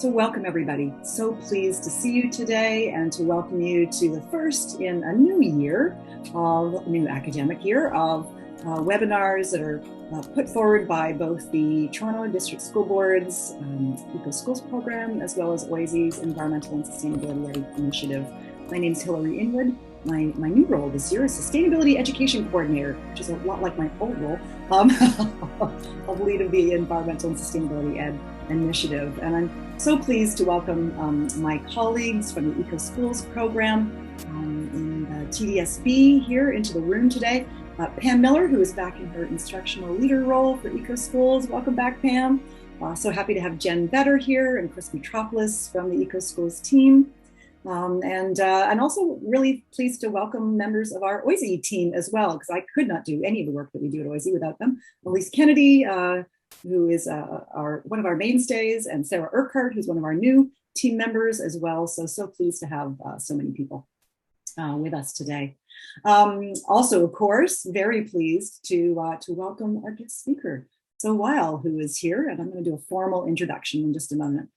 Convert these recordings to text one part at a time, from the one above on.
So welcome everybody. So pleased to see you today and to welcome you to the first in a new year of new academic year of webinars that are put forward by both the Toronto District School Board's Eco Schools Program as well as OISE's Environmental and Sustainability Initiative. My name is Hilary Inwood. My new role this year is Sustainability Education Coordinator, which is a lot like my old role of lead of the Environmental and Sustainability Ed Initiative. And I'm so pleased to welcome my colleagues from the Eco Schools Program in TDSB here into the room today. Pam Miller, who is back in her instructional leader role for Eco Schools. Welcome back, Pam. So happy to have Jen Vetter here and Chris Metropolis from the Eco Schools team. And also really pleased to welcome members of our OISE team as well, because I could not do any of the work that we do at OISE without them. Elise Kennedy, who is one of our mainstays, and Sarah Urquhart, who's one of our new team members as well. So pleased to have so many people with us today. Also, of course, very pleased to welcome our guest speaker, Zoe Weil, who is here, and I'm going to do a formal introduction in just a moment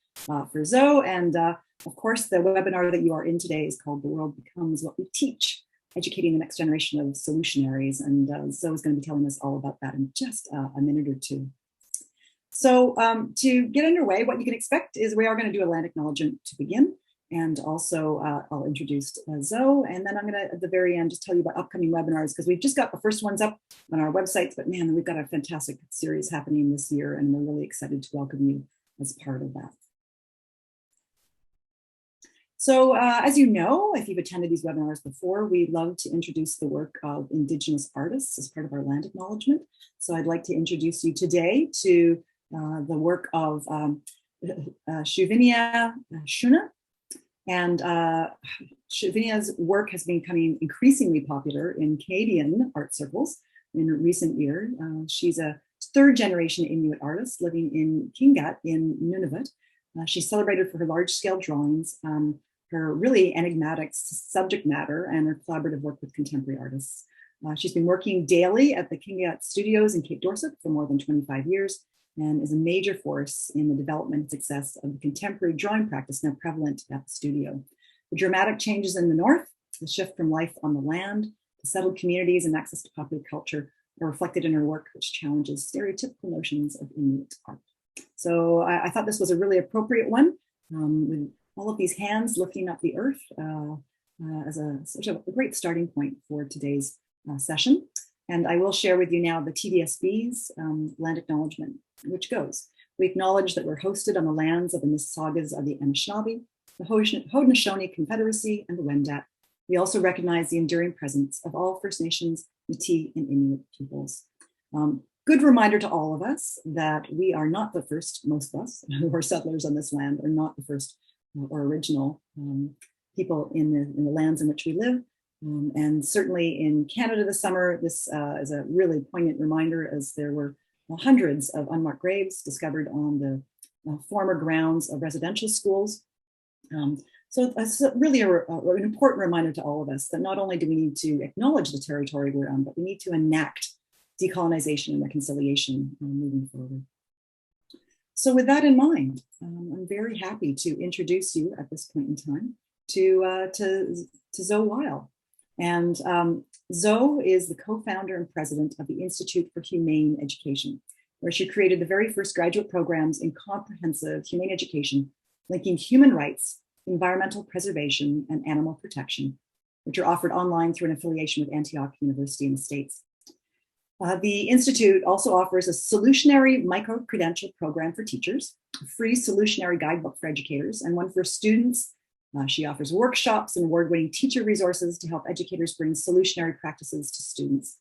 for Zoe. And of course, the webinar that you are in today is called The World Becomes What We Teach, Educating the Next Generation of Solutionaries. And Zoe is going to be telling us all about that in just a minute or two. So to get underway, what you can expect is we are going to do a land acknowledgement to begin. And also I'll introduce Zoe, and then I'm going to, at the very end, just tell you about upcoming webinars, because we've just got the first ones up on our websites, but man, we've got a fantastic series happening this year, and we're really excited to welcome you as part of that. So as you know, if you've attended these webinars before, we love to introduce the work of Indigenous artists as part of our land acknowledgement. So I'd like to introduce you today to the work of Shuvinia Shuna. And Shuvinia's work has been becoming increasingly popular in Canadian art circles in recent years. She's a third-generation Inuit artist living in Kingat in Nunavut. She's celebrated for her large-scale drawings, her really enigmatic subject matter, and her collaborative work with contemporary artists. She's been working daily at the Kingat Studios in Cape Dorset for more than 25 years and is a major force in the development and success of the contemporary drawing practice now prevalent at the studio. The dramatic changes in the north, the shift from life on the land to settled communities and access to popular culture are reflected in her work, which challenges stereotypical notions of Inuit art. So I thought this was a really appropriate one, with all of these hands lifting up the earth as such a great starting point for today's session. And I will share with you now the TDSB's land acknowledgement, which goes: we acknowledge that we're hosted on the lands of the Mississaugas of the Anishinaabe, the Haudenosaunee Confederacy, and the Wendat. We also recognize the enduring presence of all First Nations, Métis, and Inuit peoples. Good reminder to all of us that we are not the first, most of us who are settlers on this land are not the first or original people in the lands in which we live. And certainly in Canada this summer, this is a really poignant reminder, as there were hundreds of unmarked graves discovered on the former grounds of residential schools. So it's really an important reminder to all of us that not only do we need to acknowledge the territory we're on, but we need to enact decolonization and reconciliation moving forward. So with that in mind, I'm very happy to introduce you at this point in time to Zoe Weil. And Zoe is the co-founder and president of the Institute for Humane Education, where she created the very first graduate programs in comprehensive humane education, linking human rights, environmental preservation, and animal protection, which are offered online through an affiliation with Antioch University in the States. The Institute also offers a solutionary micro-credential program for teachers, a free solutionary guidebook for educators, and one for students. She offers workshops and award-winning teacher resources to help educators bring solutionary practices to students.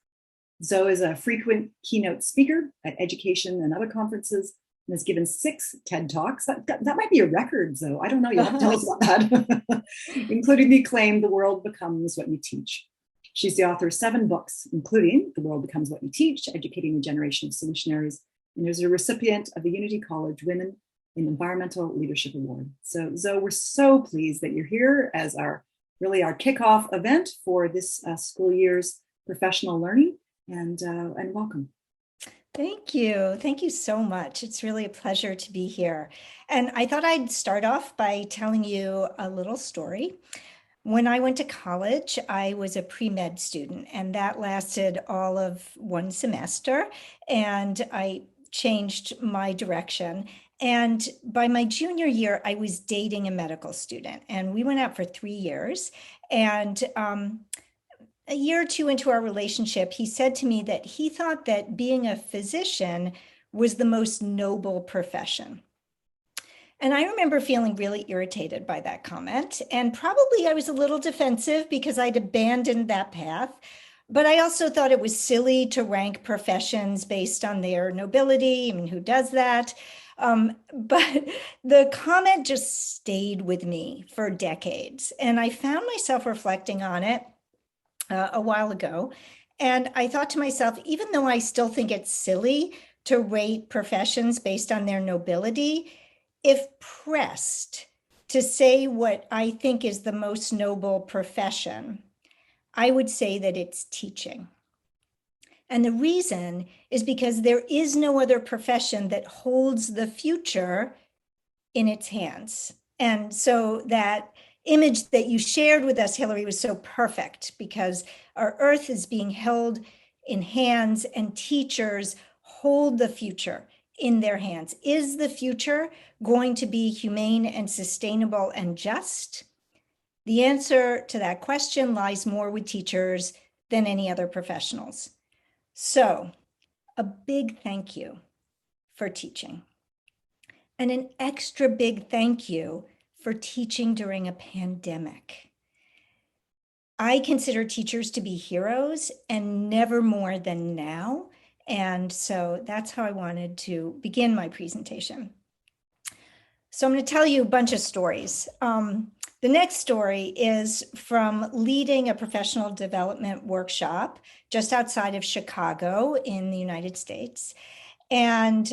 Zoe is a frequent keynote speaker at education and other conferences and has given 6 TED Talks. That might be a record, Zoe. I don't know. You'll have to tell us about that, including the acclaimed The World Becomes What You Teach. She's the author of 7 books, including The World Becomes What You Teach, Educating a Generation of Solutionaries, and is a recipient of the Unity College Women in Environmental Leadership Award. So Zoe, we're so pleased that you're here as our kickoff event for this school year's professional learning, and welcome. Thank you. Thank you so much. It's really a pleasure to be here. And I thought I'd start off by telling you a little story. When I went to college, I was a pre-med student, and that lasted all of one semester. And I changed my direction. And by my junior year, I was dating a medical student, and we went out for 3 years. And a year or two into our relationship, he said to me that he thought that being a physician was the most noble profession. And I remember feeling really irritated by that comment. And probably I was a little defensive because I'd abandoned that path. But I also thought it was silly to rank professions based on their nobility. I mean, who does that? But the comment just stayed with me for decades. And I found myself reflecting on it a while ago. And I thought to myself, even though I still think it's silly to rate professions based on their nobility, if pressed to say what I think is the most noble profession, I would say that it's teaching. And the reason is because there is no other profession that holds the future in its hands. And so that image that you shared with us, Hillary, was so perfect because our earth is being held in hands and teachers hold the future in their hands. Is the future going to be humane and sustainable and just? The answer to that question lies more with teachers than any other professionals. So, a big thank you for teaching. And an extra big thank you for teaching during a pandemic. I consider teachers to be heroes, and never more than now. And so that's how I wanted to begin my presentation. So I'm going to tell you a bunch of stories. The next story is from leading a professional development workshop just outside of Chicago in the United States. And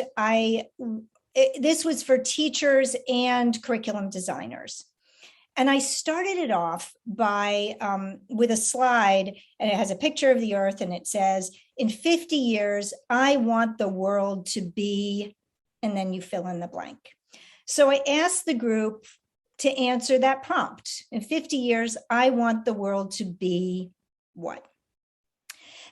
this was for teachers and curriculum designers. And I started it off by with a slide, and it has a picture of the earth, and it says, in 50 years, I want the world to be, and then you fill in the blank. So I asked the group to answer that prompt. In 50 years, I want the world to be what?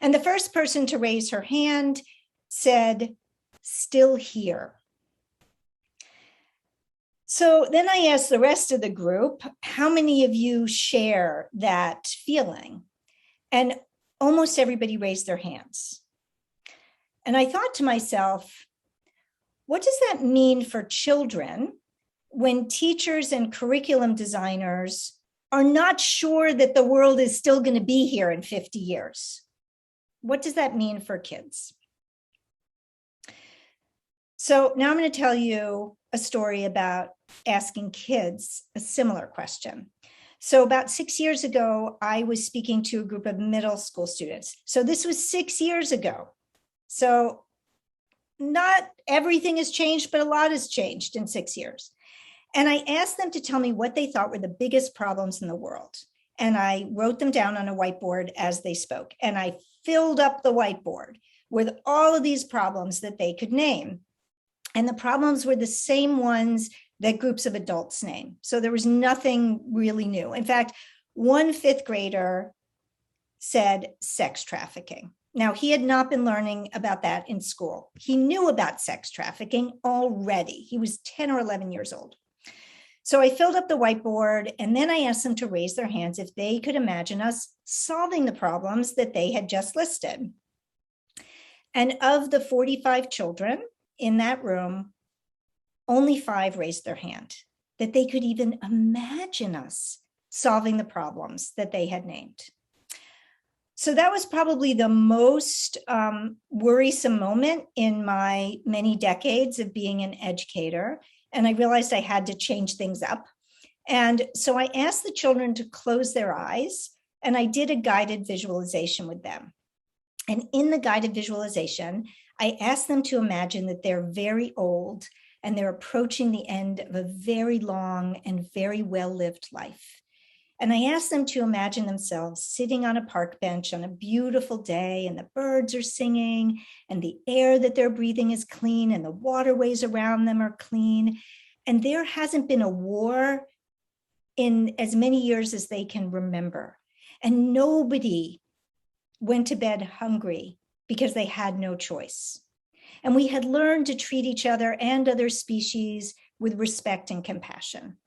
And the first person to raise her hand said, still here. So then I asked the rest of the group, how many of you share that feeling? And almost everybody raised their hands. And I thought to myself, what does that mean for children when teachers and curriculum designers are not sure that the world is still going to be here in 50 years? What does that mean for kids? So now I'm going to tell you a story about asking kids a similar question. So about 6 years ago, I was speaking to a group of middle school students. So this was 6 years ago. So not everything has changed, but a lot has changed in 6 years. And I asked them to tell me what they thought were the biggest problems in the world. And I wrote them down on a whiteboard as they spoke. And I filled up the whiteboard with all of these problems that they could name. And the problems were the same ones that groups of adults name. So there was nothing really new. In fact, one fifth grader said sex trafficking. Now, he had not been learning about that in school. He knew about sex trafficking already. He was 10 or 11 years old. So I filled up the whiteboard, and then I asked them to raise their hands if they could imagine us solving the problems that they had just listed. And of the 45 children in that room, only 5 raised their hand, that they could even imagine us solving the problems that they had named. So that was probably the most worrisome moment in my many decades of being an educator. And I realized I had to change things up. And so I asked the children to close their eyes, and I did a guided visualization with them. And in the guided visualization, I asked them to imagine that they're very old and they're approaching the end of a very long and very well-lived life. And I asked them to imagine themselves sitting on a park bench on a beautiful day, and the birds are singing, and the air that they're breathing is clean, and the waterways around them are clean. And there hasn't been a war in as many years as they can remember. And nobody went to bed hungry because they had no choice. And we had learned to treat each other and other species with respect and compassion.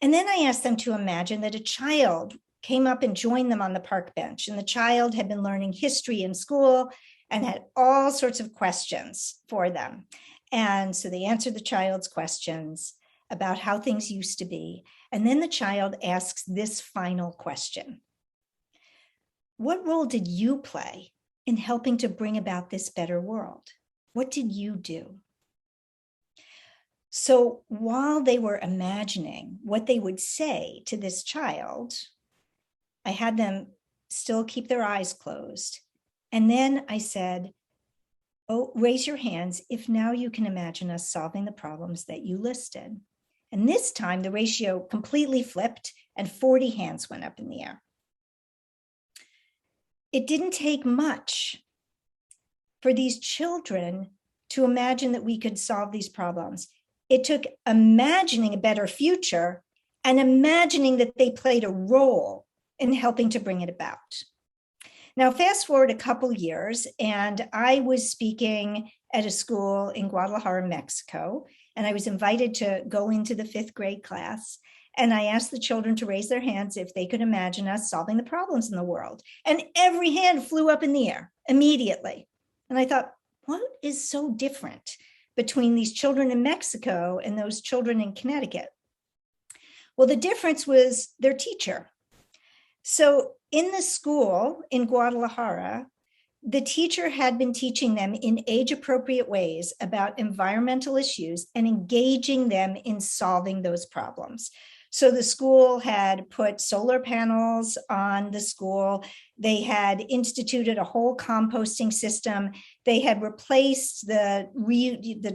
And then I asked them to imagine that a child came up and joined them on the park bench. And the child had been learning history in school and had all sorts of questions for them. And so they answered the child's questions about how things used to be. And then the child asks this final question: what role did you play in helping to bring about this better world? What did you do? So while they were imagining what they would say to this child, I had them still keep their eyes closed. And then I said, oh, raise your hands if now you can imagine us solving the problems that you listed. And this time the ratio completely flipped and 40 hands went up in the air. It didn't take much for these children to imagine that we could solve these problems. It took imagining a better future and imagining that they played a role in helping to bring it about. Now, fast forward a couple years, and I was speaking at a school in Guadalajara, Mexico, and I was invited to go into the 5th grade class. And I asked the children to raise their hands if they could imagine us solving the problems in the world. And every hand flew up in the air immediately. And I thought, what is so different between these children in Mexico and those children in Connecticut? Well, the difference was their teacher. So in the school in Guadalajara, the teacher had been teaching them in age-appropriate ways about environmental issues and engaging them in solving those problems. So the school had put solar panels on the school. They had instituted a whole composting system. They had replaced the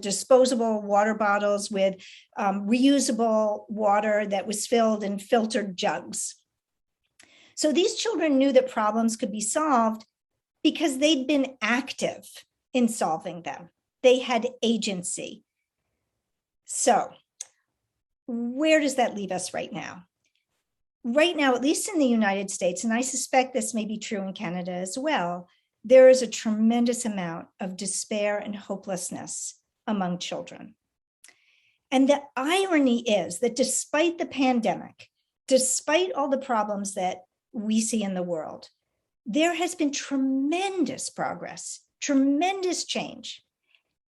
disposable water bottles with reusable water that was filled in filtered jugs. So these children knew that problems could be solved because they'd been active in solving them. They had agency. So where does that leave us right now? Right now, at least in the United States, and I suspect this may be true in Canada as well, there is a tremendous amount of despair and hopelessness among children. And the irony is that despite the pandemic, despite all the problems that we see in the world, there has been tremendous progress, tremendous change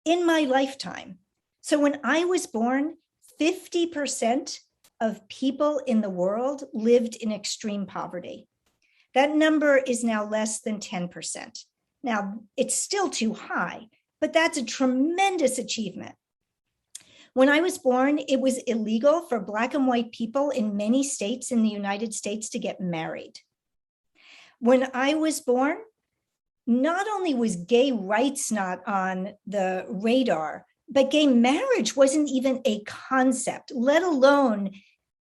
in my lifetime. So when I was born, 50% of people in the world lived in extreme poverty. That number is now less than 10%. Now, it's still too high, but that's a tremendous achievement. When I was born, it was illegal for Black and white people in many states in the United States to get married. When I was born, not only was gay rights not on the radar, but gay marriage wasn't even a concept, let alone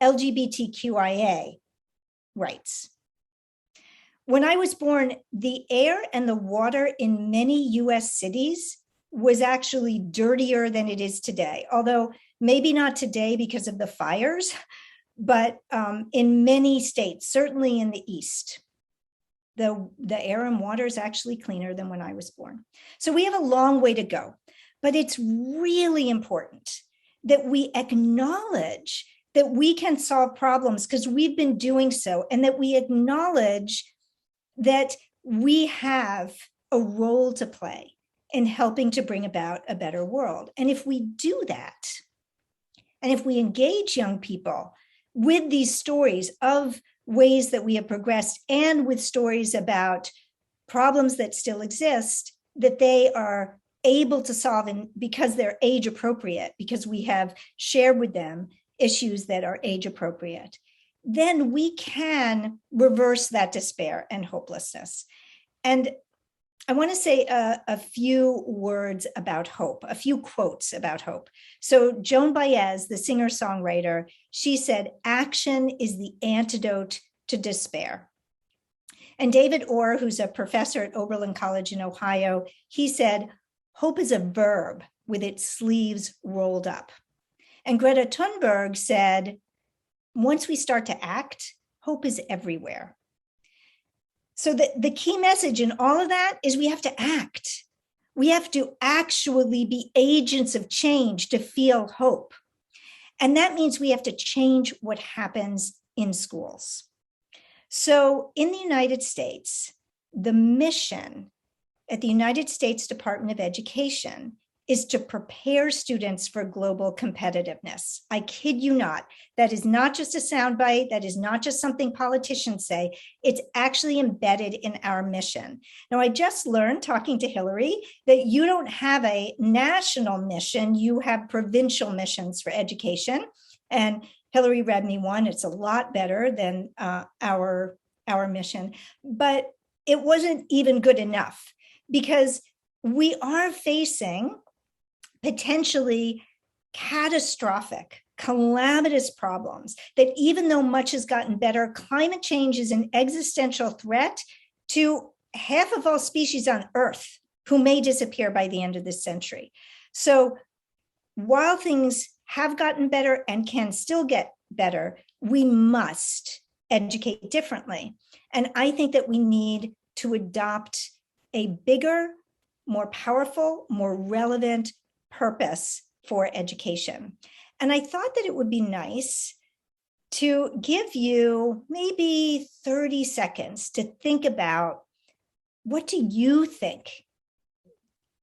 LGBTQIA rights. When I was born, the air and the water in many US cities was actually dirtier than it is today, although maybe not today because of the fires, but in many states, certainly in the East, the air and water is actually cleaner than when I was born. So we have a long way to go, but it's really important that we acknowledge that we can solve problems because we've been doing so, and that we acknowledge that we have a role to play in helping to bring about a better world. And if we do that, and if we engage young people with these stories of ways that we have progressed and with stories about problems that still exist, that they are able to solve, and because they're age appropriate, because we have shared with them issues that are age appropriate, then we can reverse that despair and hopelessness. And I want to say a few words about hope, a few quotes about hope. So Joan Baez, the singer-songwriter, she said, "Action is the antidote to despair." And David Orr, who's a professor at Oberlin College in Ohio, he said, "Hope is a verb with its sleeves rolled up." And Greta Thunberg said, "Once we start to act, hope is everywhere." So the key message in all of that is we have to act. We have to actually be agents of change to feel hope. And that means we have to change what happens in schools. So in the United States, the mission at the United States Department of Education is to prepare students for global competitiveness. I kid you not. That is not just a soundbite. That is not just something politicians say. It's actually embedded in our mission. Now, I just learned, talking to Hillary, that you don't have a national mission. You have provincial missions for education. And Hillary read me one. It's a lot better than our mission. But it wasn't even good enough, because we are facing potentially catastrophic, calamitous problems that, even though much has gotten better, climate change is an existential threat to half of all species on Earth who may disappear by the end of this century. So while things have gotten better and can still get better, we must educate differently. And I think that we need to adopt a bigger, more powerful, more relevant purpose for education. And I thought that it would be nice to give you maybe 30 seconds to think about, what do you think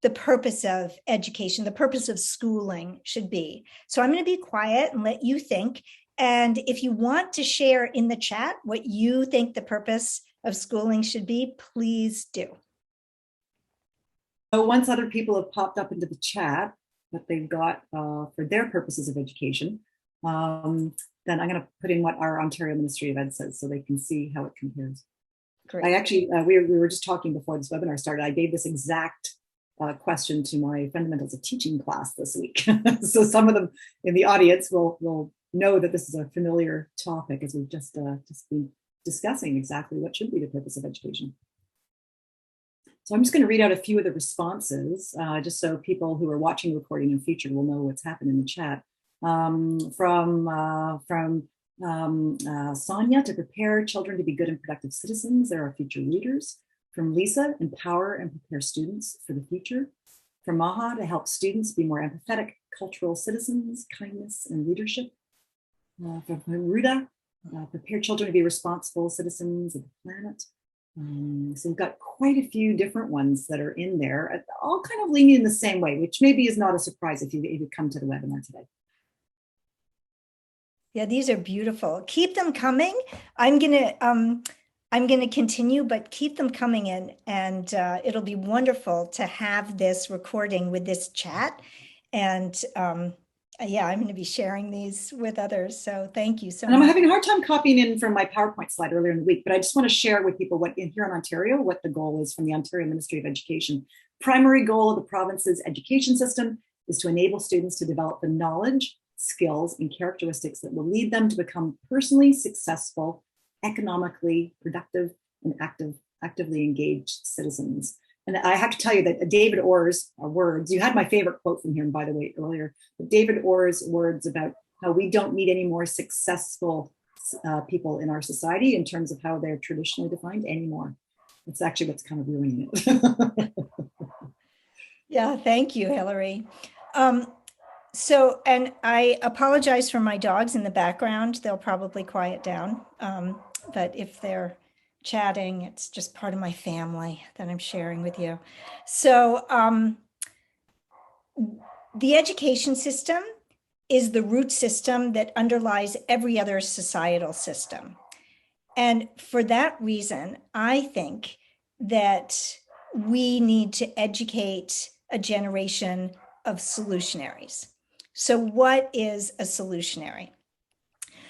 the purpose of education, the purpose of schooling should be? So I'm going to be quiet and let you think. And if you want to share in the chat what you think the purpose of schooling should be, please do. So once other people have popped up into the chat what they've got for their purposes of education, then I'm going to put in what our Ontario Ministry of Ed says so they can see how it compares. Great. I actually, we were just talking before this webinar started, I gave this exact question to my Fundamentals of Teaching class this week. So some of them in the audience will know that this is a familiar topic, as we've just been discussing exactly what should be the purpose of education. So I'm just going to read out a few of the responses, just so people who are watching the recording in future will know what's happened in the chat. From Sonia, to prepare children to be good and productive citizens, there are future leaders. From Lisa, empower and prepare students for the future. From Maha, to help students be more empathetic, cultural citizens, kindness and leadership. From Ruda, prepare children to be responsible citizens of the planet. So we've got quite a few different ones that are in there, all kind of leaning in the same way, which maybe is not a surprise if you come to the webinar today. Yeah, these are beautiful. Keep them coming. I'm gonna continue, but keep them coming in, and it'll be wonderful to have this recording with this chat. And yeah, I'm going to be sharing these with others. So thank you so much. And I'm having a hard time copying in from my PowerPoint slide earlier in the week, but I just want to share with people what here in Ontario, what the goal is from the Ontario Ministry of Education. Primary goal of the province's education system is to enable students to develop the knowledge, skills, and characteristics that will lead them to become personally successful, economically productive, and actively engaged citizens. And I have to tell you that David Orr's words, you had my favorite quote from him, by the way, earlier, but David Orr's words about how we don't need any more successful people in our society in terms of how they're traditionally defined anymore. It's actually what's kind of ruining it. Yeah, thank you, Hillary. So, and I apologize for my dogs in the background. They'll probably quiet down, but if they're chatting, it's just part of my family that I'm sharing with you. So the education system is the root system that underlies every other societal system. And for that reason, I think that we need to educate a generation of solutionaries. So what is a solutionary?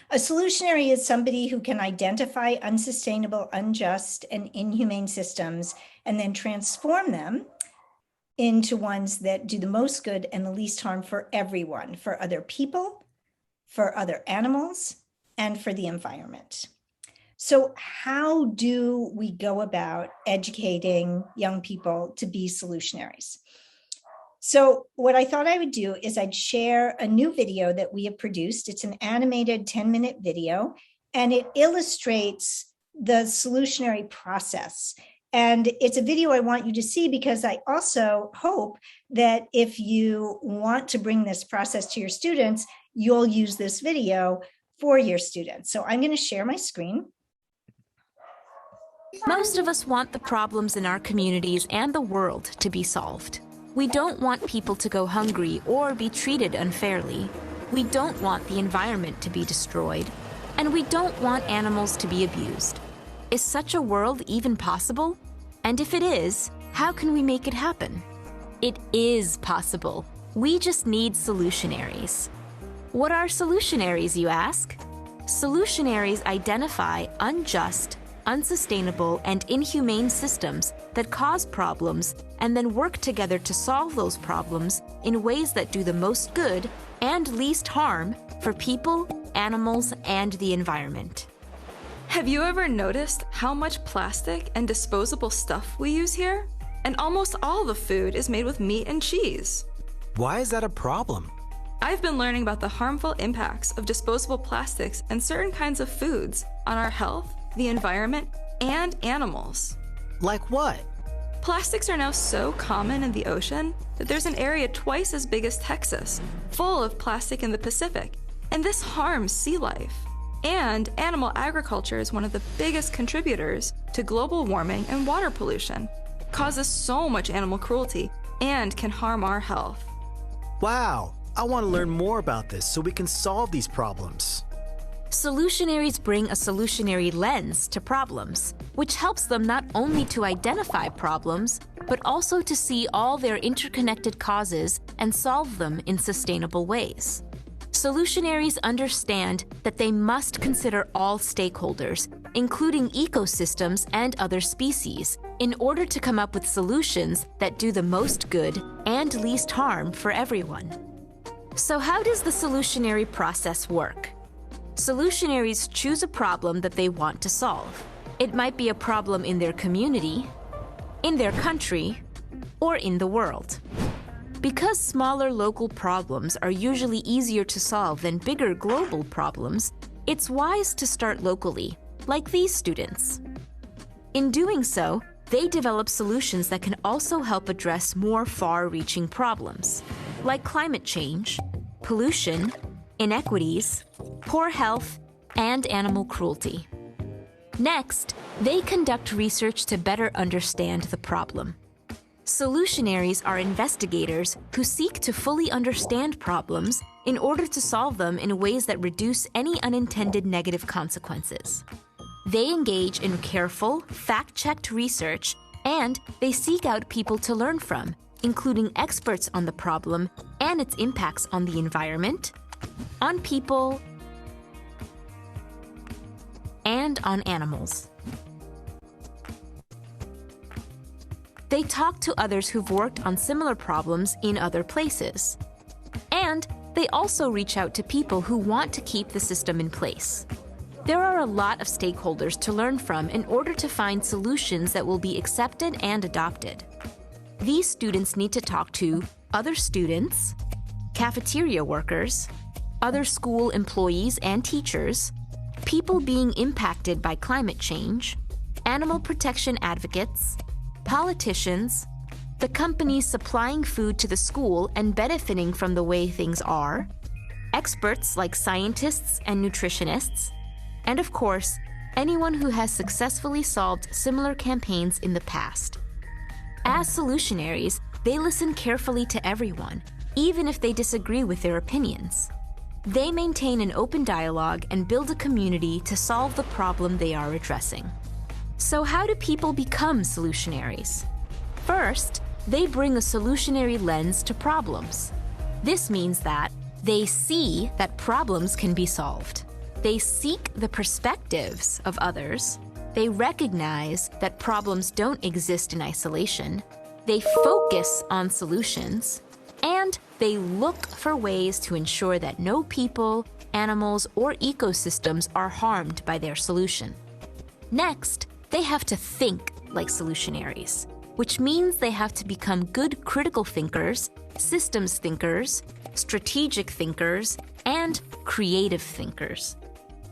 A solutionary is somebody who can identify unsustainable, unjust, and inhumane systems and then transform them into ones that do the most good and the least harm for everyone, for other people, for other animals, and for the environment. So how do we go about educating young people to be solutionaries? So what I thought I would do is I'd share a new video that we have produced. It's an animated 10-minute video, and it illustrates the solutionary process. And it's a video I want you to see because I also hope that if you want to bring this process to your students, you'll use this video for your students. So I'm going to share my screen. Most of us want the problems in our communities and the world to be solved. We don't want people to go hungry or be treated unfairly. We don't want the environment to be destroyed. And we don't want animals to be abused. Is such a world even possible? And if it is, how can we make it happen? It is possible. We just need solutionaries. What are solutionaries, you ask? Solutionaries identify unjust, unsustainable, and inhumane systems that cause problems and then work together to solve those problems in ways that do the most good and least harm for people, animals, and the environment. Have you ever noticed how much plastic and disposable stuff we use here? And almost all the food is made with meat and cheese. Why is that a problem? I've been learning about the harmful impacts of disposable plastics and certain kinds of foods on our health, the environment, and animals. Like what? Plastics are now so common in the ocean that there's an area twice as big as Texas, full of plastic in the Pacific, and this harms sea life. And animal agriculture is one of the biggest contributors to global warming and water pollution, causes so much animal cruelty, and can harm our health. Wow, I want to learn more about this so we can solve these problems. Solutionaries bring a solutionary lens to problems, which helps them not only to identify problems, but also to see all their interconnected causes and solve them in sustainable ways. Solutionaries understand that they must consider all stakeholders, including ecosystems and other species, in order to come up with solutions that do the most good and least harm for everyone. So how does the solutionary process work? Solutionaries choose a problem that they want to solve. It might be a problem in their community, in their country, or in the world. Because smaller local problems are usually easier to solve than bigger global problems, it's wise to start locally, like these students. In doing so, they develop solutions that can also help address more far-reaching problems, like climate change, pollution, inequities, poor health, and animal cruelty. Next, they conduct research to better understand the problem. Solutionaries are investigators who seek to fully understand problems in order to solve them in ways that reduce any unintended negative consequences. They engage in careful, fact-checked research, and they seek out people to learn from, including experts on the problem and its impacts on the environment, on people, and on animals. They talk to others who've worked on similar problems in other places. And they also reach out to people who want to keep the system in place. There are a lot of stakeholders to learn from in order to find solutions that will be accepted and adopted. These students need to talk to other students, cafeteria workers, other school employees and teachers, people being impacted by climate change, animal protection advocates, politicians, the companies supplying food to the school and benefiting from the way things are, experts like scientists and nutritionists, and of course, anyone who has successfully solved similar campaigns in the past. As solutionaries, they listen carefully to everyone, even if they disagree with their opinions. They maintain an open dialogue and build a community to solve the problem they are addressing. So how do people become solutionaries? First, they bring a solutionary lens to problems. This means that they see that problems can be solved. They seek the perspectives of others. They recognize that problems don't exist in isolation. They focus on solutions. And they look for ways to ensure that no people, animals, or ecosystems are harmed by their solution. Next, they have to think like solutionaries, which means they have to become good critical thinkers, systems thinkers, strategic thinkers, and creative thinkers.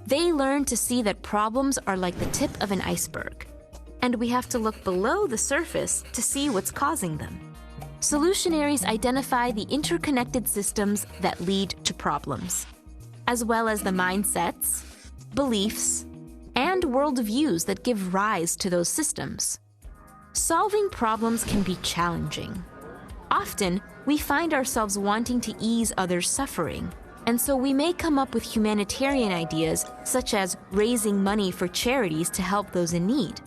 They learn to see that problems are like the tip of an iceberg, and we have to look below the surface to see what's causing them. Solutionaries identify the interconnected systems that lead to problems, as well as the mindsets, beliefs, and worldviews that give rise to those systems. Solving problems can be challenging. Often, we find ourselves wanting to ease others' suffering, and so we may come up with humanitarian ideas such as raising money for charities to help those in need.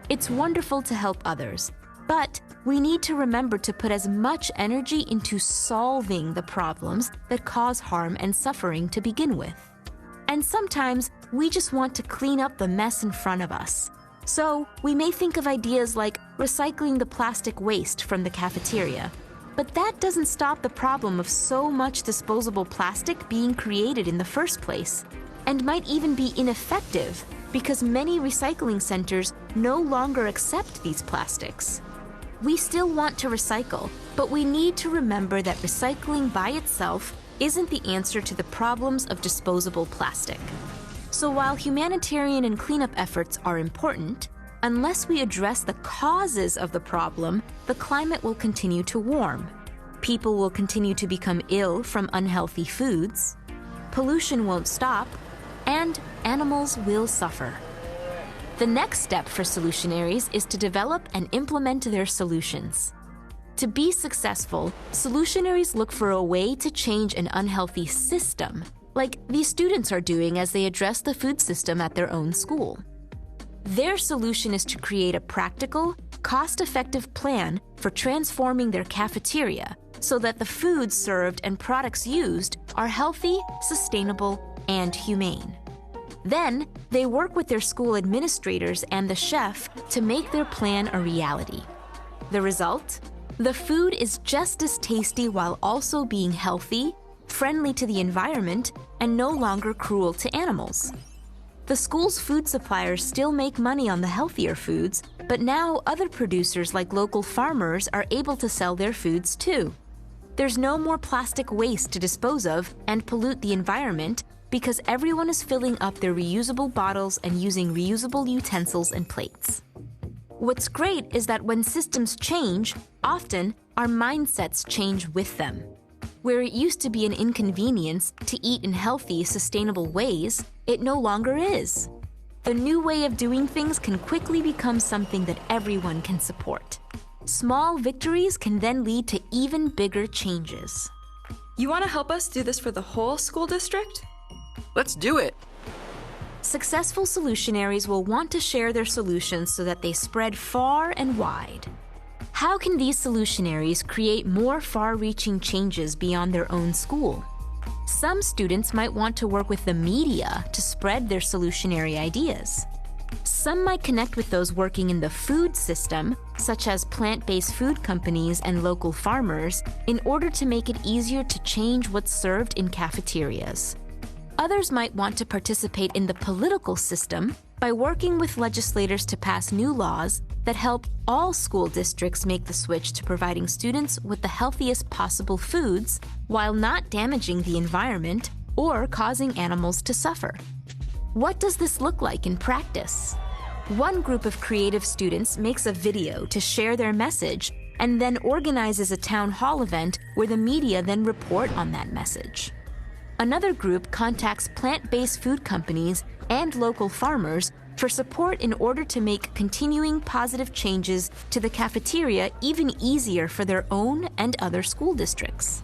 It's wonderful to help others, but we need to remember to put as much energy into solving the problems that cause harm and suffering to begin with. And sometimes we just want to clean up the mess in front of us. So we may think of ideas like recycling the plastic waste from the cafeteria. But that doesn't stop the problem of so much disposable plastic being created in the first place, and might even be ineffective because many recycling centers no longer accept these plastics. We still want to recycle, but we need to remember that recycling by itself isn't the answer to the problems of disposable plastic. So while humanitarian and cleanup efforts are important, unless we address the causes of the problem, the climate will continue to warm. People will continue to become ill from unhealthy foods, pollution won't stop, and animals will suffer. The next step for solutionaries is to develop and implement their solutions. To be successful, solutionaries look for a way to change an unhealthy system, like these students are doing as they address the food system at their own school. Their solution is to create a practical, cost-effective plan for transforming their cafeteria so that the foods served and products used are healthy, sustainable, and humane. Then, they work with their school administrators and the chef to make their plan a reality. The result? The food is just as tasty while also being healthy, friendly to the environment, and no longer cruel to animals. The school's food suppliers still make money on the healthier foods, but now other producers like local farmers are able to sell their foods too. There's no more plastic waste to dispose of and pollute the environment because everyone is filling up their reusable bottles and using reusable utensils and plates. What's great is that when systems change, often our mindsets change with them. Where it used to be an inconvenience to eat in healthy, sustainable ways, it no longer is. The new way of doing things can quickly become something that everyone can support. Small victories can then lead to even bigger changes. You want to help us do this for the whole school district? Let's do it! Successful solutionaries will want to share their solutions so that they spread far and wide. How can these solutionaries create more far-reaching changes beyond their own school? Some students might want to work with the media to spread their solutionary ideas. Some might connect with those working in the food system, such as plant-based food companies and local farmers, in order to make it easier to change what's served in cafeterias. Others might want to participate in the political system by working with legislators to pass new laws that help all school districts make the switch to providing students with the healthiest possible foods while not damaging the environment or causing animals to suffer. What does this look like in practice? One group of creative students makes a video to share their message and then organizes a town hall event where the media then report on that message. Another group contacts plant-based food companies and local farmers for support in order to make continuing positive changes to the cafeteria even easier for their own and other school districts.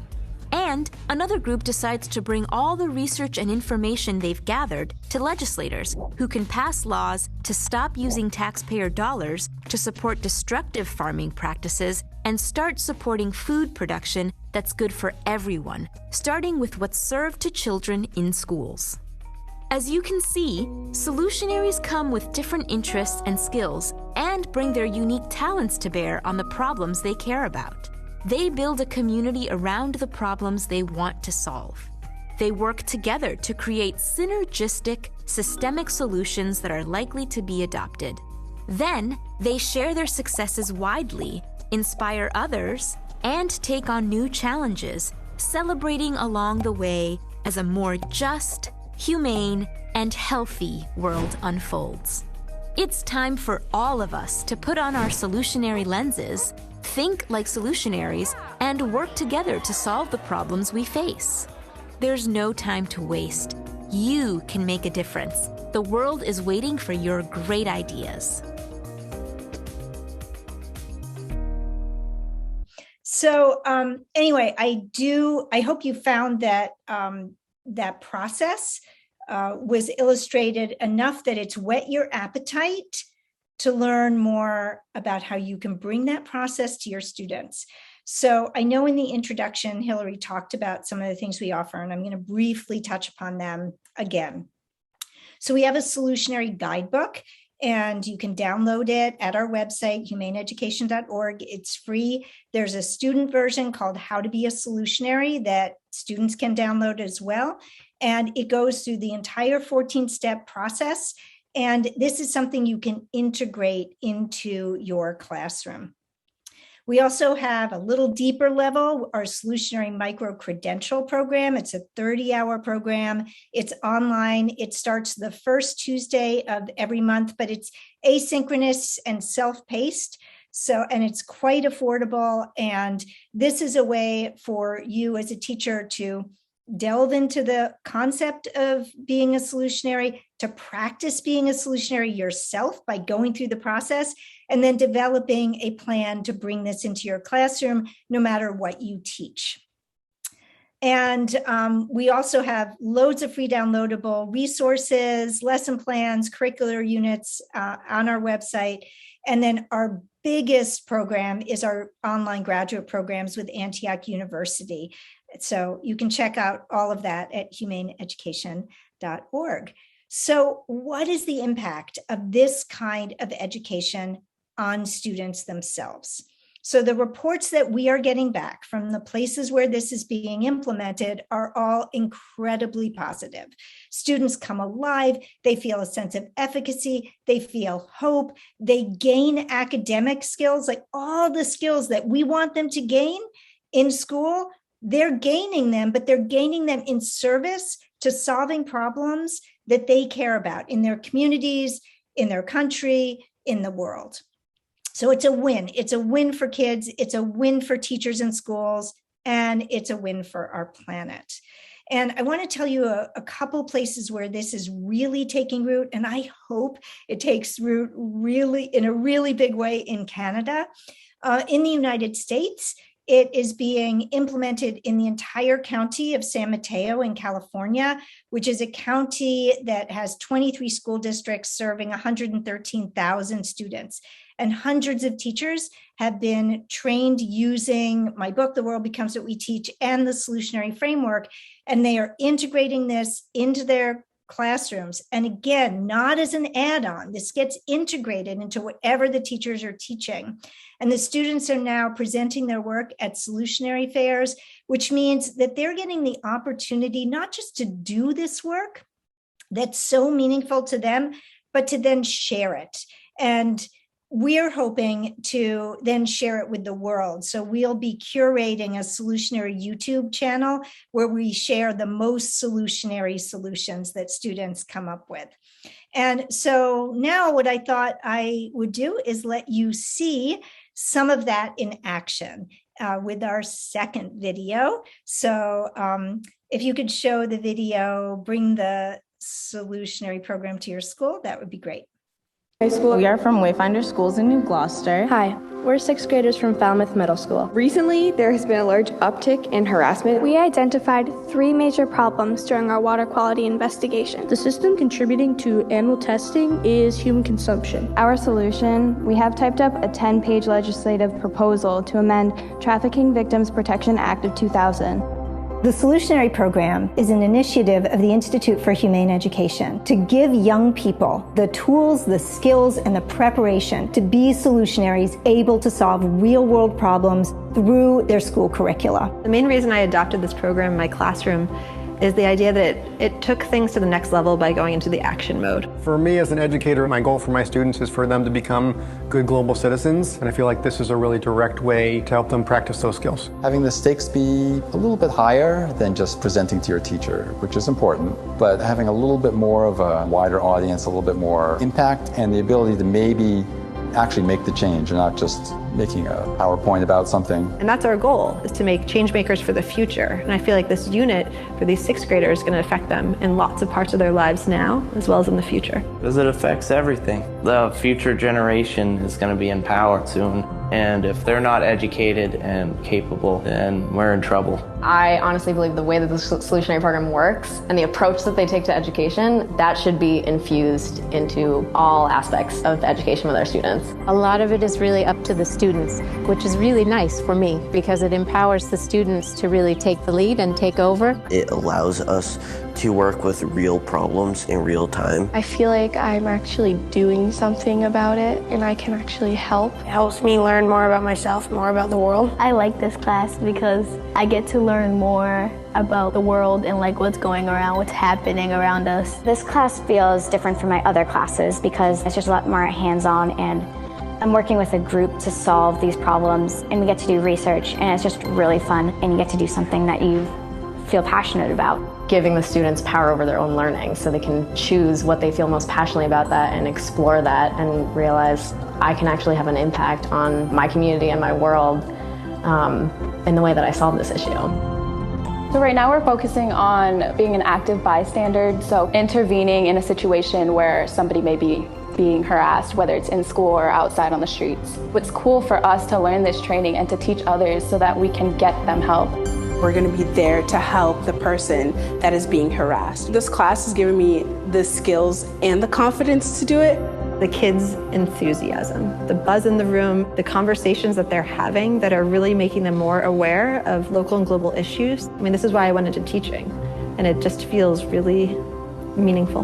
And another group decides to bring all the research and information they've gathered to legislators who can pass laws to stop using taxpayer dollars to support destructive farming practices and start supporting food production that's good for everyone, starting with what's served to children in schools. As you can see, solutionaries come with different interests and skills and bring their unique talents to bear on the problems they care about. They build a community around the problems they want to solve. They work together to create synergistic, systemic solutions that are likely to be adopted. Then, they share their successes widely, inspire others, and take on new challenges, celebrating along the way as a more just, humane, and healthy world unfolds. It's time for all of us to put on our solutionary lenses, think like solutionaries, and work together to solve the problems we face. There's no time to waste. You can make a difference. The world is waiting for your great ideas. So anyway, I hope you found that that process was illustrated enough that it's whet your appetite to learn more about how you can bring that process to your students. So I know in the introduction, Hillary talked about some of the things we offer, and I'm going to briefly touch upon them again. So we have a solutionary guidebook, and you can download it at our website, humaneeducation.org. It's free. There's a student version called How to Be a Solutionary that students can download as well. And it goes through the entire 14-step process. And this is something you can integrate into your classroom. We also have a little deeper level, our Solutionary Micro-Credential program. It's a 30-hour program. It's online. It starts the first Tuesday of every month, but it's asynchronous and self-paced. And it's quite affordable. And this is a way for you as a teacher to delve into the concept of being a solutionary, to practice being a solutionary yourself by going through the process, and then developing a plan to bring this into your classroom, no matter what you teach. And we also have loads of free downloadable resources, lesson plans, curricular units on our website. And then our biggest program is our online graduate programs with Antioch University. So you can check out all of that at humaneeducation.org. So what is the impact of this kind of education on students themselves? So the reports that we are getting back from the places where this is being implemented are all incredibly positive. Students come alive, they feel a sense of efficacy, they feel hope, they gain academic skills, like all the skills that we want them to gain in school. They're gaining them, but they're gaining them in service to solving problems that they care about in their communities, in their country, in the world. So it's a win. It's a win for kids. It's a win for teachers in schools, and it's a win for our planet. And I want to tell you a couple places where this is really taking root, and I hope it takes root really in a really big way in Canada. In the United States, it is being implemented in the entire county of San Mateo in California, which is a county that has 23 school districts serving 113,000 students. And hundreds of teachers have been trained using my book, The World Becomes What We Teach, and the Solutionary Framework, and they are integrating this into their classrooms. And again, not as an add-on. This gets integrated into whatever the teachers are teaching. And the students are now presenting their work at solutionary fairs, which means that they're getting the opportunity not just to do this work that's so meaningful to them, but to then share it. And we're hoping to then share it with the world. So we'll be curating a solutionary YouTube channel where we share the most solutionary solutions that students come up with. And so now what I thought I would do is let you see some of that in action with our second video. So if you could show the video, bring the solutionary program to your school, that would be great. High school. We are from Wayfinder Schools in New Gloucester. Hi, we're sixth graders from Falmouth Middle School. Recently, there has been a large uptick in harassment. We identified 3 major problems during our water quality investigation. The system contributing to animal testing is human consumption. Our solution, we have typed up a 10-page legislative proposal to amend Trafficking Victims Protection Act of 2000. The Solutionary Program is an initiative of the Institute for Humane Education to give young people the tools, the skills, and the preparation to be solutionaries able to solve real-world problems through their school curricula. The main reason I adopted this program in my classroom is the idea that it took things to the next level by going into the action mode. For me as an educator, my goal for my students is for them to become good global citizens, and I feel like this is a really direct way to help them practice those skills. Having the stakes be a little bit higher than just presenting to your teacher, which is important, but having a little bit more of a wider audience, a little bit more impact, and the ability to maybe actually make the change and not just making a PowerPoint about something. And that's our goal, is to make change makers for the future. And I feel like this unit for these 6th graders is going to affect them in lots of parts of their lives now, as well as in the future. Because it affects everything. The future generation is going to be empowered soon. And if they're not educated and capable, then we're in trouble. I honestly believe the way that the Solutionary Program works and the approach that they take to education, that should be infused into all aspects of education with our students. A lot of it is really up to the students, which is really nice for me because it empowers the students to really take the lead and take over. It allows us to work with real problems in real time. I feel like I'm actually doing something about it and I can actually help. It helps me learn more about myself, more about the world. I like this class because I get to learn more about the world and like what's going around, what's happening around us. This class feels different from my other classes because it's just a lot more hands-on, and I'm working with a group to solve these problems, and we get to do research, and it's just really fun, and you get to do something that you feel passionate about. Giving the students power over their own learning so they can choose what they feel most passionately about that and explore that and realize I can actually have an impact on my community and my world in the way that I solve this issue. So right now we're focusing on being an active bystander, so intervening in a situation where somebody may be being harassed, whether it's in school or outside on the streets. It's cool for us to learn this training and to teach others so that we can get them help. We're going to be there to help the person that is being harassed. This class has given me the skills and the confidence to do it. The kids' enthusiasm, the buzz in the room, the conversations that they're having that are really making them more aware of local and global issues. I mean, this is why I went into teaching, and it just feels really meaningful.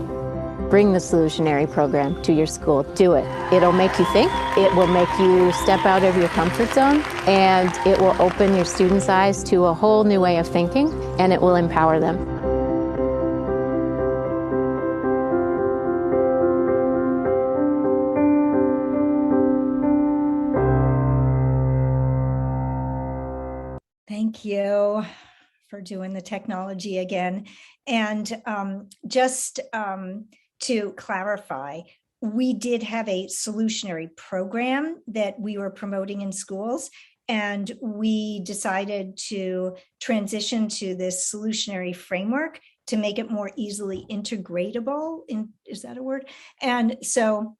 Bring the Solutionary Program to your school. Do it. It'll make you think, it will make you step out of your comfort zone, and it will open your students' eyes to a whole new way of thinking, and it will empower them. Thank you for doing the technology again. And just to clarify, we did have a solutionary program that we were promoting in schools, and we decided to transition to this solutionary framework to make it more easily integratable. Is that a word? And so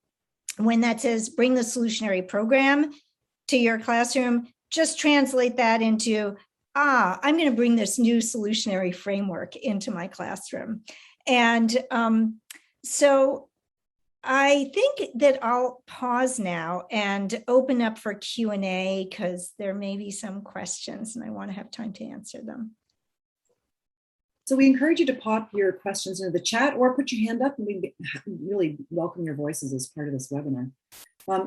when that says bring the solutionary program to your classroom, just translate that into, I'm going to bring this new solutionary framework into my classroom. And so I think that I'll pause now and open up for Q&A because there may be some questions and I want to have time to answer them. So we encourage you to pop your questions into the chat or put your hand up, and we really welcome your voices as part of this webinar.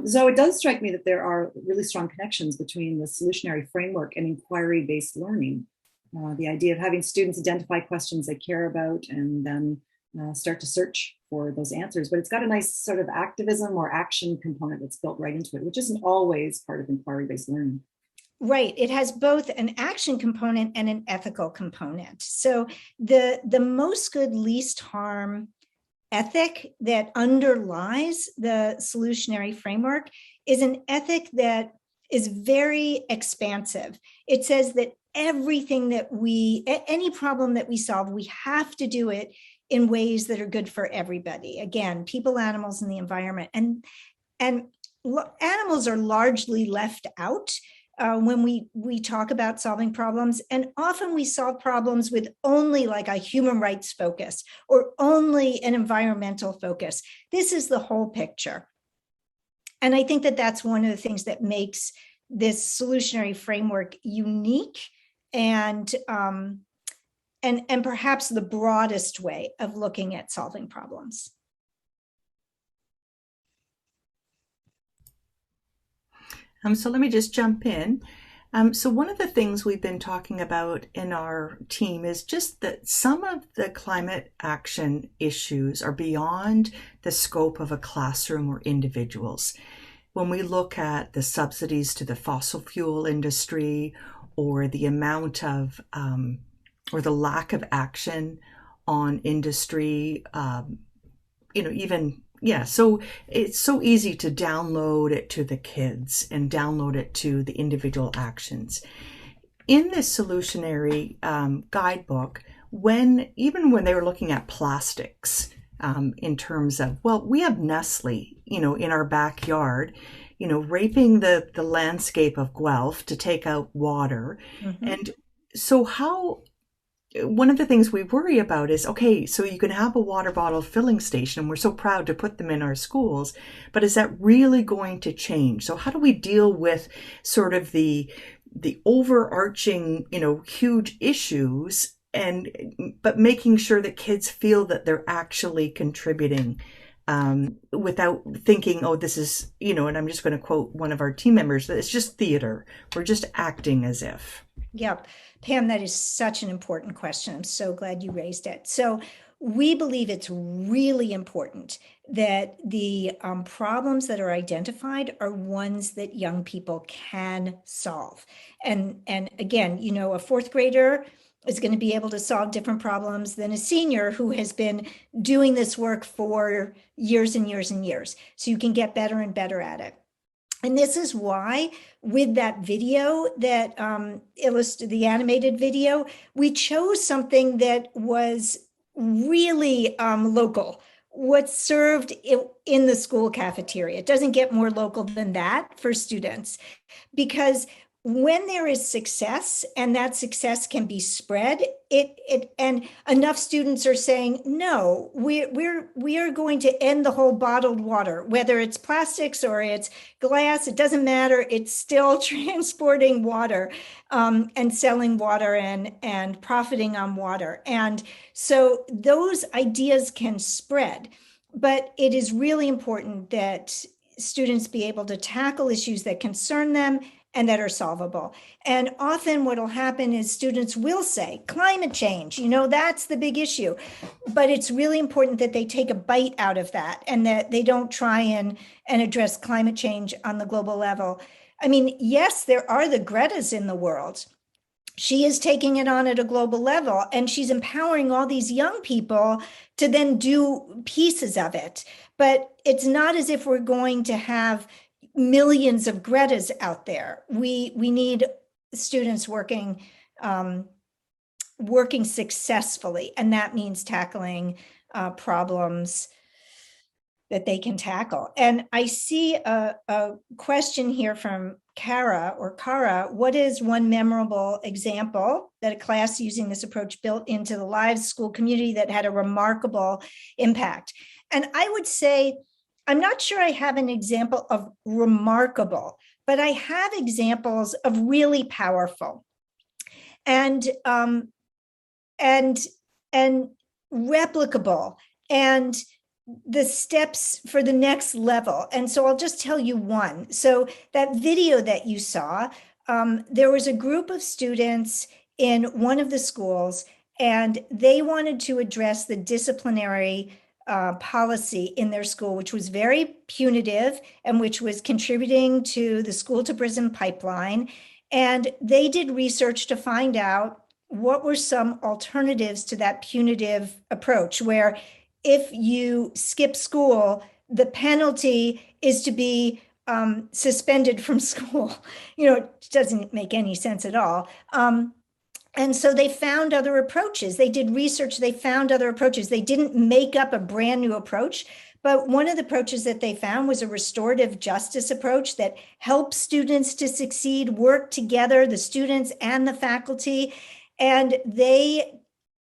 So it does strike me that there are really strong connections between the solutionary framework and inquiry-based learning. The idea of having students identify questions they care about and then start to search for those answers. But it's got a nice sort of activism or action component that's built right into it, which isn't always part of inquiry-based learning. Right. It has both an action component and an ethical component. So the most good, least harm ethic that underlies the solutionary framework is an ethic that is very expansive. It says that everything that any problem that we solve, we have to do it in ways that are good for everybody. Again, people, animals, and the environment. And animals are largely left out when we talk about solving problems. And often we solve problems with only like a human rights focus or only an environmental focus. This is the whole picture. And I think that that's one of the things that makes this solutionary framework unique and and perhaps the broadest way of looking at solving problems. So let me just jump in. So one of the things we've been talking about in our team is just that some of the climate action issues are beyond the scope of a classroom or individuals. When we look at the subsidies to the fossil fuel industry, or the amount of, or the lack of action on industry, so it's so easy to download it to the kids and download it to the individual actions. In this solutionary guidebook, even when they were looking at plastics, in terms of, well, we have Nestle, in our backyard, raping the landscape of Guelph to take out water. Mm-hmm. And so one of the things we worry about is, okay, so you can have a water bottle filling station, and we're so proud to put them in our schools, but is that really going to change? So how do we deal with sort of the overarching, huge issues, but making sure that kids feel that they're actually contributing, without thinking, oh, this is, and I'm just going to quote one of our team members, that it's just theater. We're just acting as if. Yep. Pam, that is such an important question. I'm so glad you raised it. So we believe it's really important that the problems that are identified are ones that young people can solve. And again, a fourth grader is going to be able to solve different problems than a senior who has been doing this work for years and years and years. So you can get better and better at it. And this is why, with that video that illustrated, the animated video, we chose something that was really local, what's served in the school cafeteria. It doesn't get more local than that for students, because when there is success and that success can be spread, and enough students are saying, no, we are going to end the whole bottled water, whether it's plastics or it's glass, it doesn't matter. It's still transporting water and selling water and profiting on water. And so those ideas can spread, but it is really important that students be able to tackle issues that concern them and that are solvable. And often what will happen is students will say, climate change, that's the big issue. But it's really important that they take a bite out of that and that they don't try and address climate change on the global level. I mean, yes, there are the Gretas in the world. She is taking it on at a global level, and she's empowering all these young people to then do pieces of it. But it's not as if we're going to have millions of Gretas out there. We need students working successfully, and that means tackling problems that they can tackle. And I see a question here from Kara. What is one memorable example that a class using this approach built into the live school community that had a remarkable impact? And I would say, I'm not sure I have an example of remarkable, but I have examples of really powerful and replicable, and the steps for the next level. And so I'll just tell you one. So that video that you saw, there was a group of students in one of the schools, and they wanted to address the disciplinary policy in their school, which was very punitive and which was contributing to the school to prison pipeline. And they did research to find out what were some alternatives to that punitive approach, where if you skip school, the penalty is to be suspended from school. It doesn't make any sense at all. And so they found other approaches. They did research, they found other approaches. They didn't make up a brand new approach, but one of the approaches that they found was a restorative justice approach that helps students to succeed, work together, the students and the faculty. And they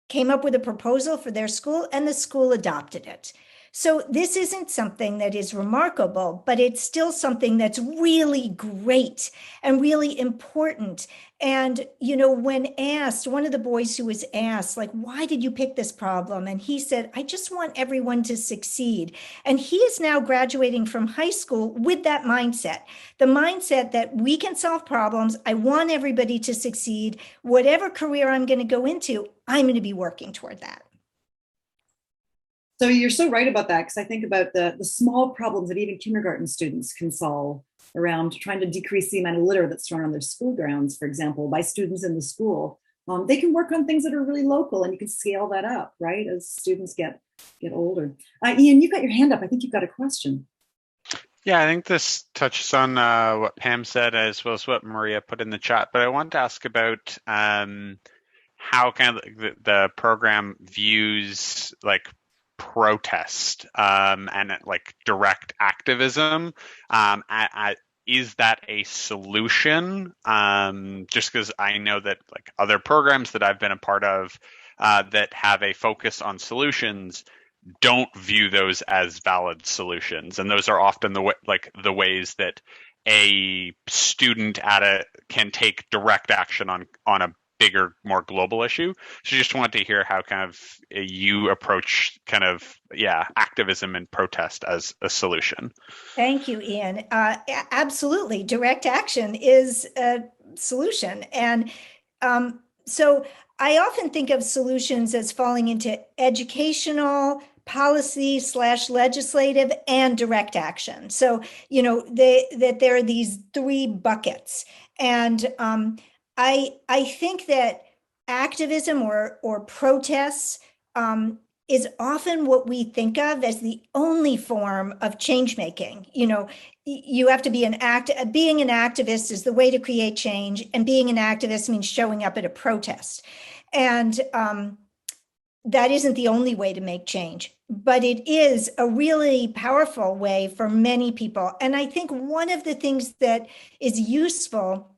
came up with a proposal for their school, and the school adopted it. So this isn't something that is remarkable, but it's still something that's really great and really important. And, when asked, one of the boys who was asked, like, why did you pick this problem? And he said, I just want everyone to succeed. And he is now graduating from high school with that mindset, the mindset that we can solve problems. I want everybody to succeed. Whatever career I'm going to go into, I'm going to be working toward that. So you're so right about that, because I think about the small problems that even kindergarten students can solve around trying to decrease the amount of litter that's thrown on their school grounds, for example, by students in the school. They can work on things that are really local, and you can scale that up, right, as students get older. Ian, you've got your hand up. I think you've got a question. Yeah, I think this touches on what Pam said as well as what Maria put in the chat. But I wanted to ask about how kind of the program views like protest and like direct activism. Is that a solution? Just because I know that like other programs that I've been a part of that have a focus on solutions don't view those as valid solutions, and those are often the ways that a student can take direct action on a bigger, more global issue. So just want to hear how kind of you approach kind of activism and protest as a solution. Thank you, Ian. Absolutely, direct action is a solution, and so I often think of solutions as falling into educational, policy / legislative, and direct action. So that there are these three buckets, and I think that activism or protests is often what we think of as the only form of change making. You have to be being an activist is the way to create change, and being an activist means showing up at a protest. And that isn't the only way to make change, but it is a really powerful way for many people. And I think one of the things that is useful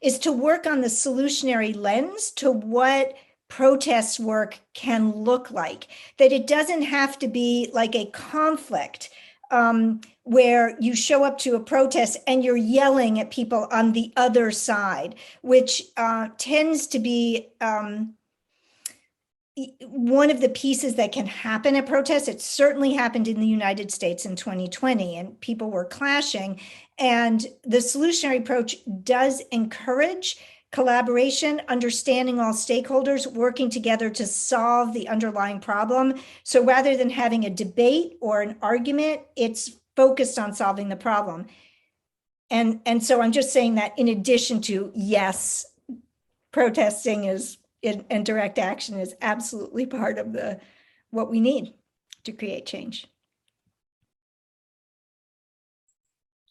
is to work on the solutionary lens to what protest work can look like, that it doesn't have to be like a conflict where you show up to a protest and you're yelling at people on the other side, which tends to be one of the pieces that can happen at protests. It certainly happened in the United States in 2020, and people were clashing. And the solutionary approach does encourage collaboration, understanding all stakeholders, working together to solve the underlying problem. So rather than having a debate or an argument, it's focused on solving the problem. And so I'm just saying that in addition to, yes, protesting and direct action is absolutely part of what we need to create change.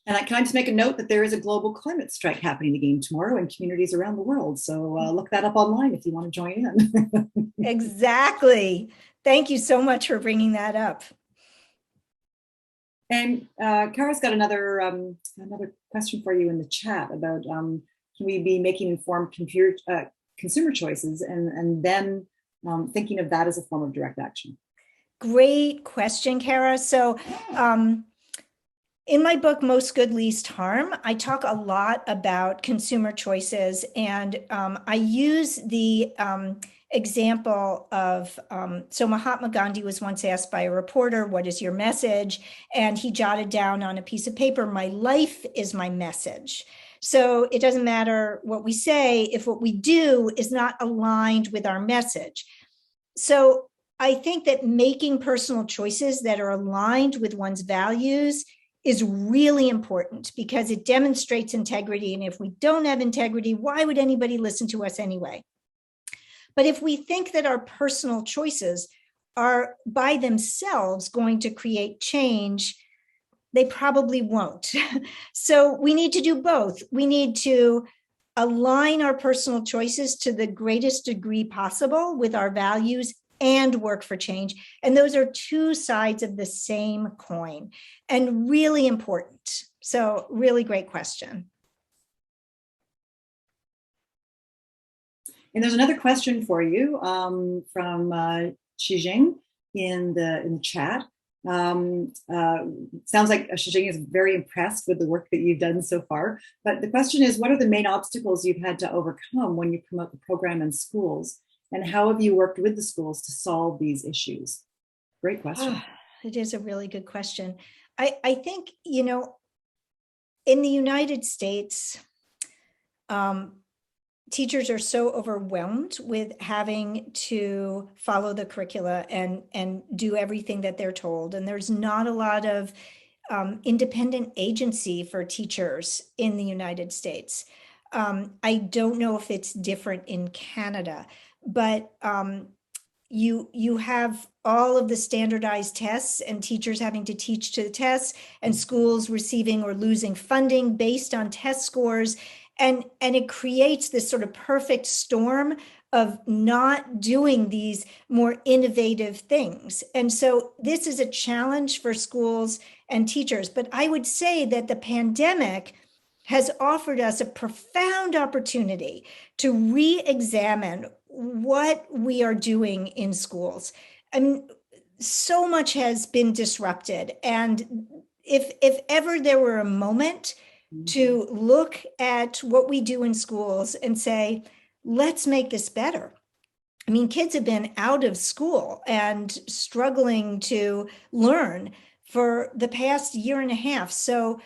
And can I just make a note that there is a global climate strike happening again tomorrow in communities around the world. So look that up online if you want to join in. Exactly. Thank you so much for bringing that up. And Kara's got another question for you in the chat about can we be making informed consumer choices and then thinking of that as a form of direct action? Great question, Kara. So in my book, Most Good, Least Harm, I talk a lot about consumer choices, and I use the example of, so Mahatma Gandhi was once asked by a reporter, what is your message? And he jotted down on a piece of paper, my life is my message. So it doesn't matter what we say if what we do is not aligned with our message. So I think that making personal choices that are aligned with one's values is really important because it demonstrates integrity. And if we don't have integrity, why would anybody listen to us anyway? But if we think that our personal choices are by themselves going to create change, they probably won't. So we need to do both. We need to align our personal choices to the greatest degree possible with our values and work for change. And those are two sides of the same coin and really important. So really great question. And there's another question for you from Xijing in the chat. Sounds like Shijing is very impressed with the work that you've done so far. But the question is, what are the main obstacles you've had to overcome when you promote the program in schools? And how have you worked with the schools to solve these issues? Great question. It is a really good question. I think, you know, in the United States, teachers are so overwhelmed with having to follow the curricula and do everything that they're told. And there's not a lot of independent agency for teachers in the United States. I don't know if it's different in Canada, but you have all of the standardized tests and teachers having to teach to the tests and schools receiving or losing funding based on test scores. And it creates this sort of perfect storm of not doing these more innovative things. And so this is a challenge for schools and teachers. But I would say that the pandemic has offered us a profound opportunity to re-examine what we are doing in schools. I mean, so much has been disrupted. And if ever there were a moment to look at what we do in schools and say, let's make this better. I mean, kids have been out of school and struggling to learn for the past year and a half. So,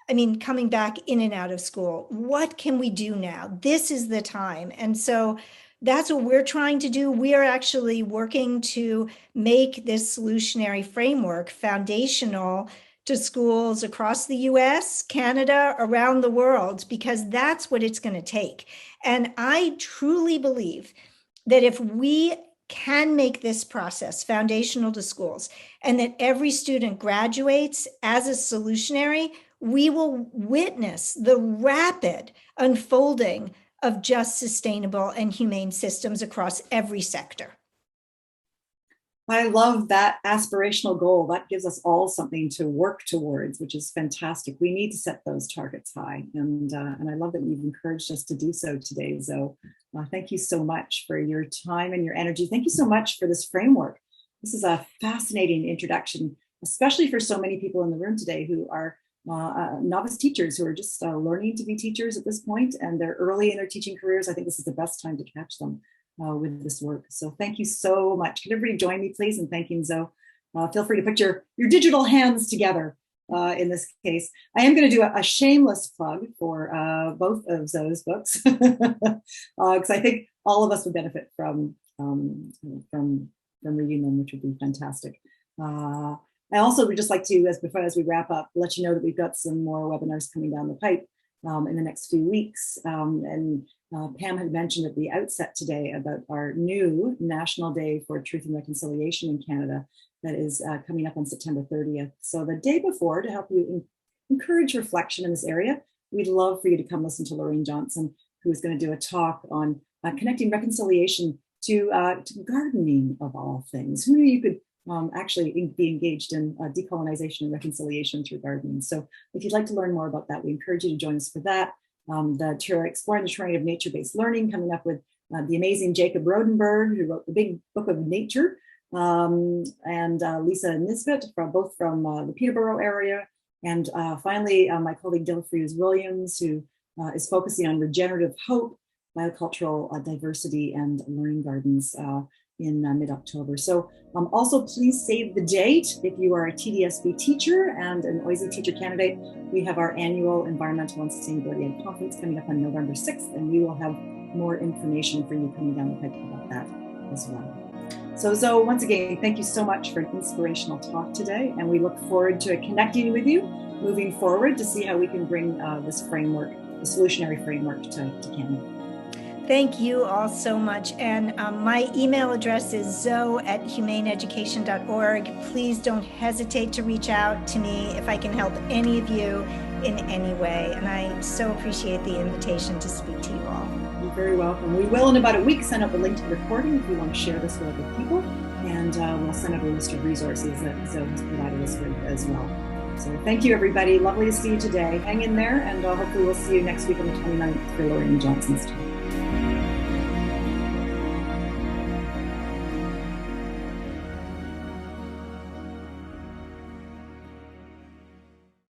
I mean, coming back in and out of school, what can we do now? This is the time. And so that's what we're trying to do. We are actually working to make this solutionary framework foundational to schools across the US, Canada, around the world, because that's what it's going to take. And I truly believe that if we can make this process foundational to schools and that every student graduates as a solutionary, we will witness the rapid unfolding of just, sustainable, and humane systems across every sector. I love that aspirational goal. That gives us all something to work towards, which is fantastic. We need to set those targets high. And I love that you've encouraged us to do so today, Zoe. Thank you so much for your time and your energy. Thank you so much for this framework. This is a fascinating introduction, especially for so many people in the room today who are novice teachers who are just learning to be teachers at this point, and they're early in their teaching careers. I think this is the best time to catch them with this work. So thank you so much. Can everybody join me, please, in thanking Zoe? Feel free to put your digital hands together in this case. I am going to do a shameless plug for both of Zoe's books, because I think all of us would benefit from reading them, which would be fantastic. I also would just like to, as we wrap up, let you know that we've got some more webinars coming down the pipe in the next few weeks. Pam had mentioned at the outset today about our new National Day for Truth and Reconciliation in Canada that is coming up on September 30th. So the day before, to help you encourage reflection in this area, we'd love for you to come listen to Lorraine Johnson, who is going to do a talk on connecting reconciliation to gardening of all things. Who knew you could actually be engaged in decolonization and reconciliation through gardening. So if you'd like to learn more about that, we encourage you to join us for that. Exploring the terrain of nature-based learning, coming up with the amazing Jacob Rodenberg, who wrote the big book of nature, and Lisa Nisbet, both from the Peterborough area. And finally, my colleague Dilfreeze Williams, who is focusing on regenerative hope, biocultural diversity, and learning gardens in mid-October. So also please save the date. If you are a TDSB teacher and an OISE teacher candidate, we have our annual Environmental and Sustainability Conference coming up on November 6th, and we will have more information for you coming down the pipe about that as well. So Zoe, once again, thank you so much for an inspirational talk today, and we look forward to connecting with you moving forward to see how we can bring this framework, the Solutionary Framework, to Canada. Thank you all so much. And my email address is zoe@humaneeducation.org. Please don't hesitate to reach out to me if I can help any of you in any way. And I so appreciate the invitation to speak to you all. You're very welcome. We will in about a week send out the link to the recording if you want to share this with other people. And we'll send out a list of resources that Zoe has provided us with as well. So thank you, everybody. Lovely to see you today. Hang in there, and hopefully we'll see you next week on the 29th for Lorraine Johnson's talk.